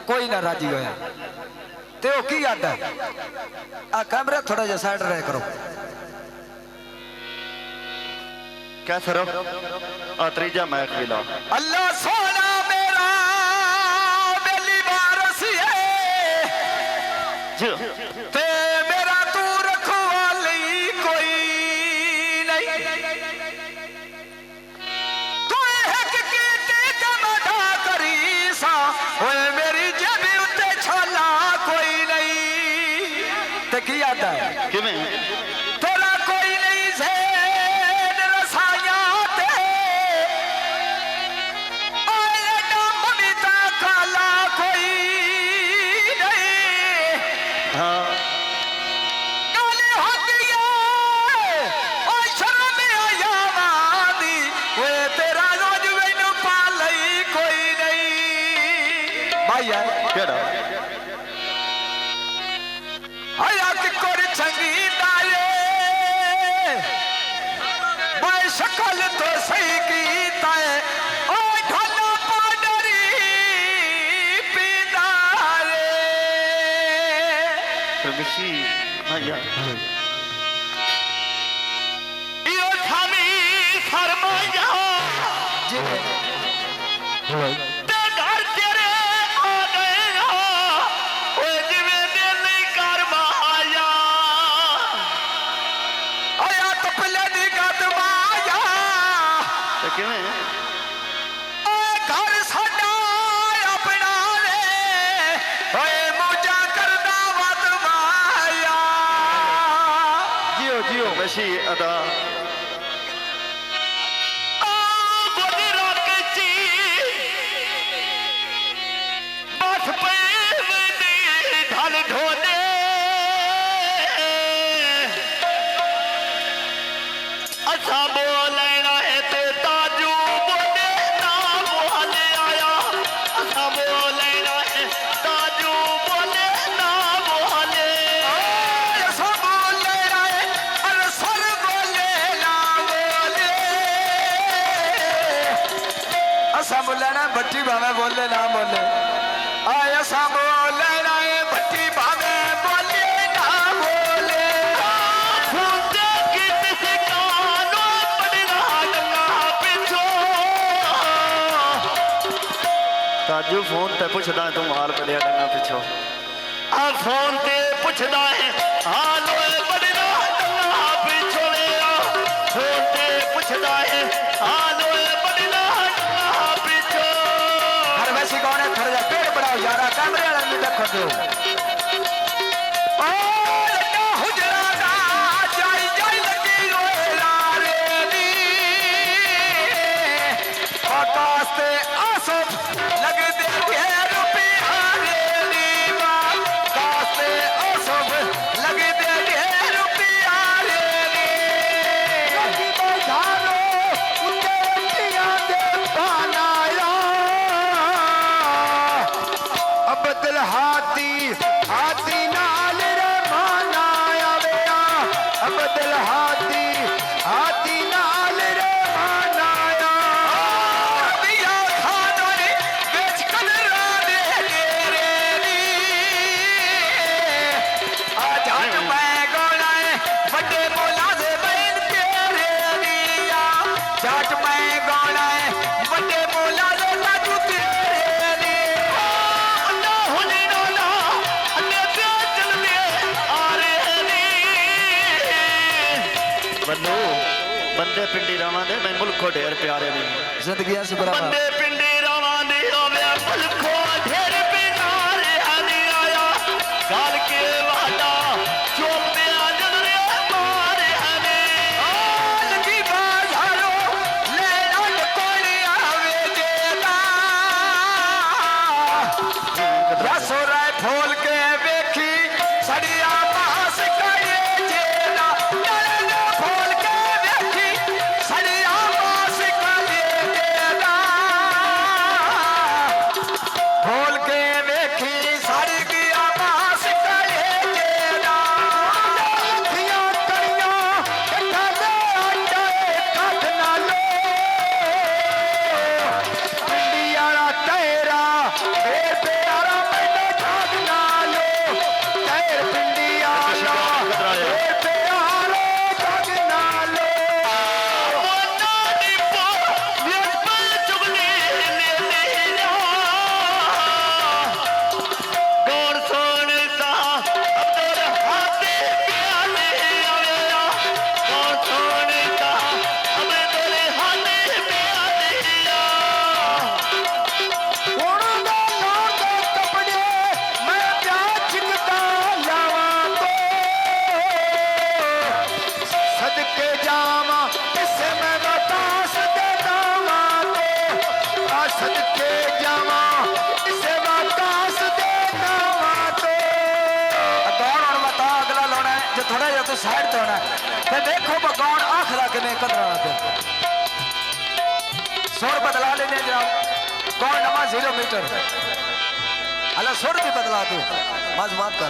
कोई ना राजी होया ते ओ की आदा आ कैमरा थोड़ा जा साइड रह करो क्या सर आ त्रीजा मैच मिला अल्लाह सोना मेरा बेली बारस जी ते मेरा तू रखवाली कोई नहीं तू एक कीते जमदा करी सा ओए मेरी जेबी उत्ते छाला कोई नहीं ते की आदा किवें तेरा कोई नहीं से रसाया ते ओए नाम मिता काला कोई नहीं हाँ गाली होती है ओ शर्म आया वादी ओए तेरा रोज मैनू पालई कोई नहीं भाई है केड़ा आया कि कोर चंगी दाए मैं शक्ल तो सही कीता है ओ ढोला पाडरी पींदा रे मिशी भैया इयो थामी फरमाया जी ते घर तेरे आ गए ओ जिवें दिल कर माया आया तपले दी गद माया ते किवें ओ घर साडा अपना रे ओए मौजा करदा वद माया जियो जियो मिशी अदा भट्टी भावे बोले ना बोले आया सा बोले ना भट्टी भावे बोले ना बोले फूटे किसी कानो पड़ना डंगा पिछो ताजू फोन ते पुछदा तू हाल पड़िया डंगा पिछो आ फोन ते पुछदा है हाल पड़ना डंगा पिछो ले फोन ते पुछदा है हाल कौन है थोड़ा पेड़ बढ़ाओ यार कैमरे वाला नहीं देखो दो ओ लगा हुजरा दा जाई जाई लगी रोला रे दी आकाश ते आसब लग दे घेर रुपया रे दी आकाश ते आसब लग दे घेर रुपया रे दी लगी बधारो उते पिया दे बनाया अब्दुल हादी हादी नाल रे मानाया वेया अब्दुल हादी हादी नाल रे मानाया दिया खानो ने बेच कदरा दे रे नी आज आज मैं गोला बड़े बोला से बैन तेरे दिया जाट मैं गोला बड़े बोला से लाजू तेरे नी बंदो बंदे पिंडी रावां दे मैं मुल्को ढेर प्यारे ने जिंदगी से बराबर बंदे पिंडी रावां दे होवे मुल्को ढेर प्यारे हनी आया गाल के वादा चोपे आजन रे मारे हने लगी बाजारो लेना कोई आवे देना रसो राय फूल के वेखी सड़िया पास करे जेना लेना फूल के वेखी सड़िया पास करे जेना फूल के वेखी सड़ गया पास करे जेना लखियां कड़ियां कट्ठा दे आटे कट ना लो पिंडी वाला तेरा ए प्यारा मेरा तो साइड तो ना ते देखो भगवान आखरा के ने कदरा थे सुर बदला लेने जनाब कौन नमा 0 मीटर अल्लाह सुर भी बदला दो बस बात कर